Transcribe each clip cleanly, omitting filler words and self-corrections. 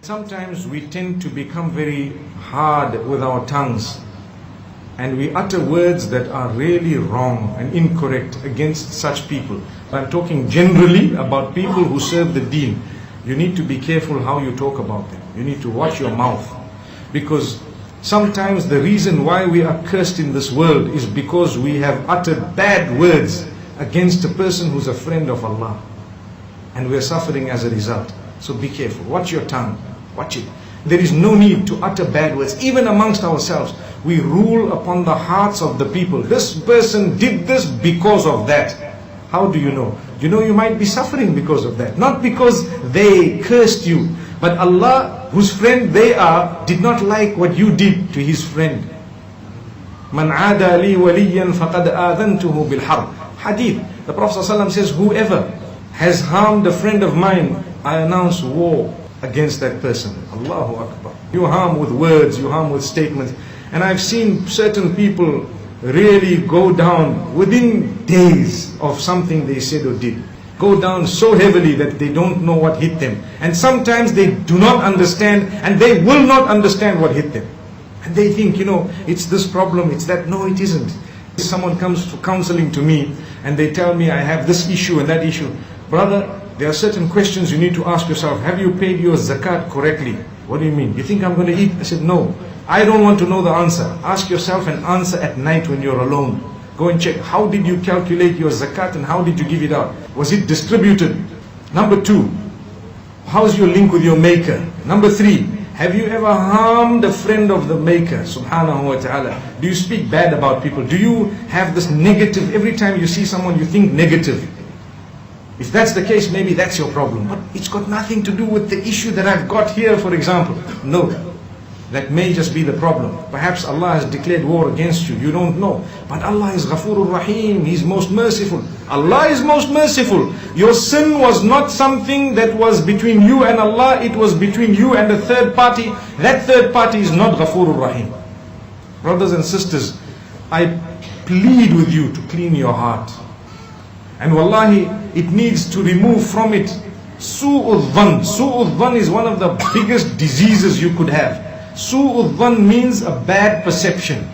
Sometimes we tend to become very hard with our tongues and we utter words that are really wrong and incorrect against such people. I'm talking generally about people who serve the Deen. You need to be careful how you talk about them. You need to watch your mouth, because sometimes the reason why we are cursed in this world is because we have uttered bad words against a person who's a friend of Allah, and we're suffering as a result. So be careful, watch your tongue, watch it. There is no need to utter bad words, even amongst ourselves. We rule upon the hearts of the people. This person did this because of that. How do you know? You know you might be suffering because of that. Not because they cursed you, but Allah, whose friend they are, did not like what you did to his friend. Man aada li waliyan faqad aadhantuhu bil harb. Hadith. The Prophet ﷺ says, whoever has harmed a friend of mine, I announce war against that person. Allahu Akbar. You harm with words, you harm with statements. And I've seen certain people really go down within days of something they said or did. Go down so heavily that they don't know what hit them. And sometimes they do not understand, and they will not understand what hit them. And they think, it's this problem, it's that. No, it isn't. Someone comes for counseling to me and they tell me I have this issue and that issue. Brother, there are certain questions you need to ask yourself. Have you paid your zakat correctly? What do you mean? You think I'm going to eat? I said, no. I don't want to know the answer. Ask yourself an answer at night when you're alone. Go and check. How did you calculate your zakat and how did you give it out? Was it distributed? Number 2, how's your link with your maker? Number 3, have you ever harmed a friend of the maker, subhanahu wa ta'ala? Do you speak bad about people? Do you have this negative, every time you see someone you think negative? If that's the case, maybe that's your problem. But it's got nothing to do with the issue that I've got here, for example. No. That may just be the problem. Perhaps Allah has declared war against you. You don't know. But Allah is Ghafurur Rahim. He's most merciful. Allah is most merciful. Your sin was not something that was between you and Allah. It was between you and a third party. That third party is not Ghafurur Rahim. Brothers and sisters, I plead with you to clean your heart. And wallahi, it needs to remove from it su'ud dhan. Su'ud dhan is one of the biggest diseases you could have. Su'ud dhan means a bad perception.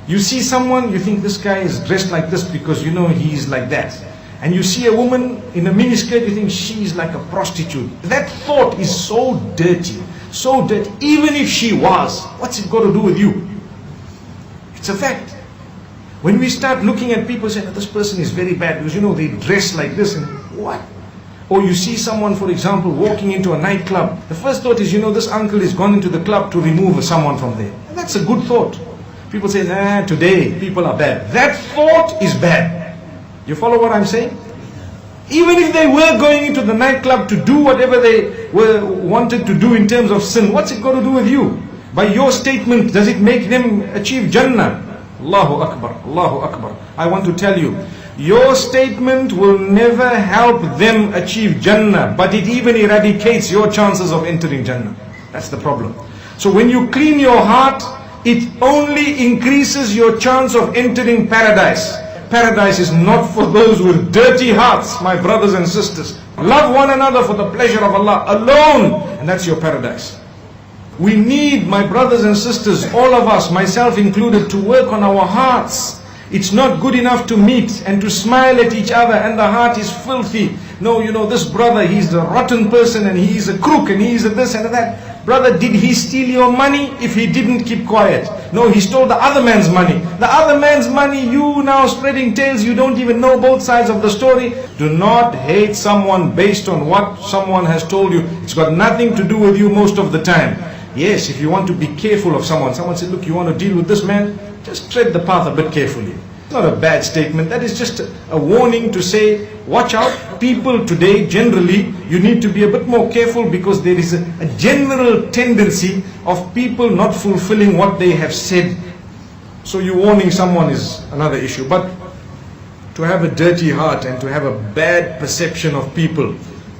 You see someone, you think this guy is dressed like this because he's like that. And you see a woman in a miniskirt, you think she's like a prostitute. That thought is so dirty, so dirty. Even if she was, what's it got to do with you? It's a fact. When we start looking at people saying, this person is very bad because they dress like this, and what? Or you see someone, for example, walking into a nightclub. The first thought is, this uncle has gone into the club to remove someone from there. And that's a good thought. People say, today people are bad. That thought is bad. You follow what I'm saying? Even if they were going into the nightclub to do whatever they wanted to do in terms of sin, what's it got to do with you? By your statement, does it make them achieve Jannah? Allahu Akbar, Allahu Akbar. I want to tell you, your statement will never help them achieve Jannah, but it even eradicates your chances of entering Jannah. That's the problem. So when you clean your heart, it only increases your chance of entering paradise. Paradise is not for those with dirty hearts, my brothers and sisters. Love one another for the pleasure of Allah alone, and that's your paradise. We need, my brothers and sisters, all of us, myself included, to work on our hearts. It's not good enough to meet and to smile at each other and the heart is filthy. No, this brother, he's a rotten person and he's a crook and he's a this and that. Brother, did he steal your money? If he didn't, keep quiet. No, he stole the other man's money. The other man's money, you now spreading tales, you don't even know both sides of the story. Do not hate someone based on what someone has told you. It's got nothing to do with you most of the time. Yes, if you want to be careful of someone said, look, you want to deal with this man, just tread the path a bit carefully. It's not a bad statement. That is just a warning to say, watch out. People today, generally, you need to be a bit more careful because there is a general tendency of people not fulfilling what they have said. So you warning someone is another issue. But to have a dirty heart and to have a bad perception of people,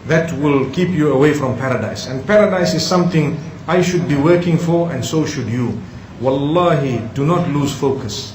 that will keep you away from paradise. And paradise is something I should be working for, and so should you. Wallahi, do not lose focus.